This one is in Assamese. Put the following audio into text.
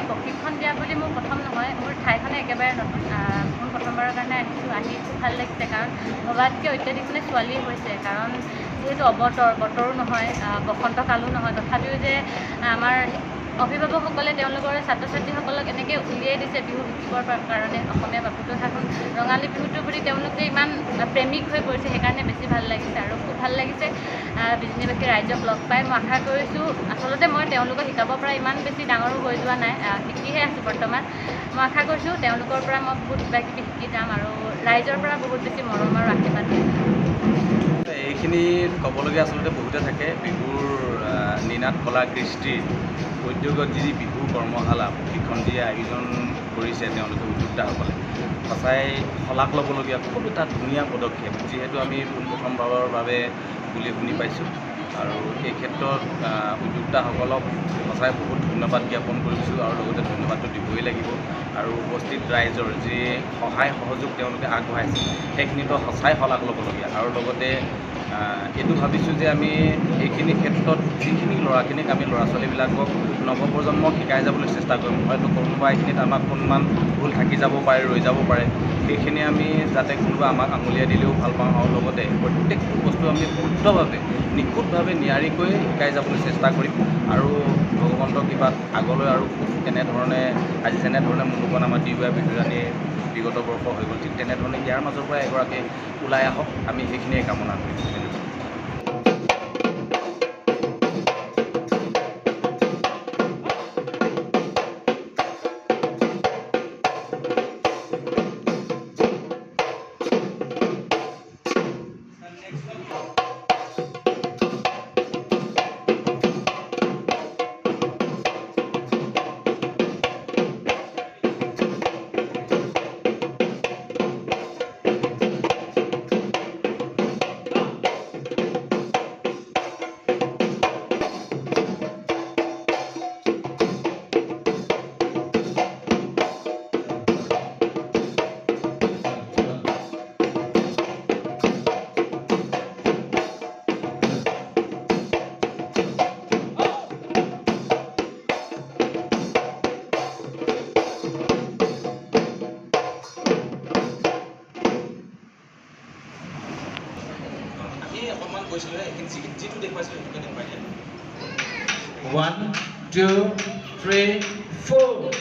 প্ৰশিক্ষণ দিয়া বুলি মোৰ প্ৰথম নহয়, মোৰ ঠাইখনে একেবাৰে নতুন। মোৰ প্ৰথমবাৰৰ কাৰণে আহিছোঁ, আহি খুব ভাল লাগিছে, কাৰণ ভবাতকৈ অত্যাধিক মানে ছোৱালী হৈছে, কাৰণ যিহেতু বতৰো নহয়, বসন্তকালো নহয়, তথাপিও যে আমাৰ অভিভাৱকসকলে তেওঁলোকৰ ছাত্ৰ ছাত্ৰীসকলক এনেকৈ উলিয়াই দিছে বিহু শিকিবৰ কাৰণে। অসমীয়া বাপুটোহাখন ৰঙালী বিহুটোৰ প্ৰতি তেওঁলোকে ইমান প্ৰেমিক হৈ পৰিছে, সেইকাৰণে বেছি ভাল লাগিছে। আৰু খুব ভাল লাগিছে বিজনীবাসী ৰাইজক লগ পাই। মই আশা কৰিছোঁ, আচলতে মই তেওঁলোকক শিকাব পৰা ইমান বেছি ডাঙৰো হৈ যোৱা নাই, শিকিহে আছোঁ বৰ্তমান। মই আশা কৰিছোঁ তেওঁলোকৰ পৰা মই বহুত কিবা কিবি শিকি যাম আৰু ৰাইজৰ পৰা বহুত বেছি মৰম আৰু আশীৰ্বাদ পাম। এইখিনি ক'বলগীয়া আচলতে বহুতে থাকে। বিহুৰ নিনাদ কলা কৃষ্টিৰ উদ্যোগত যি বিহু কৰ্মশালা প্ৰশিক্ষণ যি আয়োজন কৰিছে তেওঁলোকে উদ্যোক্তাসকলে, সঁচাই শলাগ ল'বলগীয়া খুব এটা ধুনীয়া পদক্ষেপ, যিহেতু আমি পোনপ্ৰথমবাৰৰ বাবে বুলি শুনি পাইছোঁ। আৰু এই ক্ষেত্ৰত উদ্যোক্তাসকলক সঁচাই বহুত ধন্যবাদ জ্ঞাপন কৰিছোঁ, আৰু লগতে ধন্যবাদটো দিবই লাগিব। আৰু উপস্থিত ৰাইজৰ যি সহায় সহযোগ তেওঁলোকে আগবঢ়াইছে, সেইখিনিতো সঁচাই শলাগ ল'বলগীয়া। আৰু লগতে এইটো ভাবিছোঁ যে আমি এইখিনি ক্ষেত্ৰত যিখিনি ল'ৰাখিনিক আমি ল'ৰা ছোৱালীবিলাকক নৱপ্ৰজন্মক শিকাই যাবলৈ চেষ্টা কৰিম। হয়তো কোনোবা এইখিনিত আমাক অকণমান ভুল থাকি যাব পাৰে, ৰৈ যাব পাৰে, সেইখিনি আমি যাতে কোনোবা আমাক আঙুলিয়াই দিলেও ভাল পাওঁ। আৰু লগতে প্ৰত্যেকটো বস্তু আমি শুদ্ধভাৱে নিখুঁতভাৱে নিয়াৰিকৈ শিকাই যাবলৈ চেষ্টা কৰিম। আৰু ভগৱন্তৰ কৃপাত আগলৈ আৰু খুব তেনেধৰণে আজি যেনেধৰণে মনোবন আমাৰ দিওয়া বিহুৰাণীৰ বিগত বৰ্ষ হৈ গ'ল, ঠিক তেনেধৰণে ইয়াৰ মাজৰ পৰা এগৰাকী ওলাই আহক, আমি সেইখিনিয়ে কামনা কৰিম। One, two, three, four.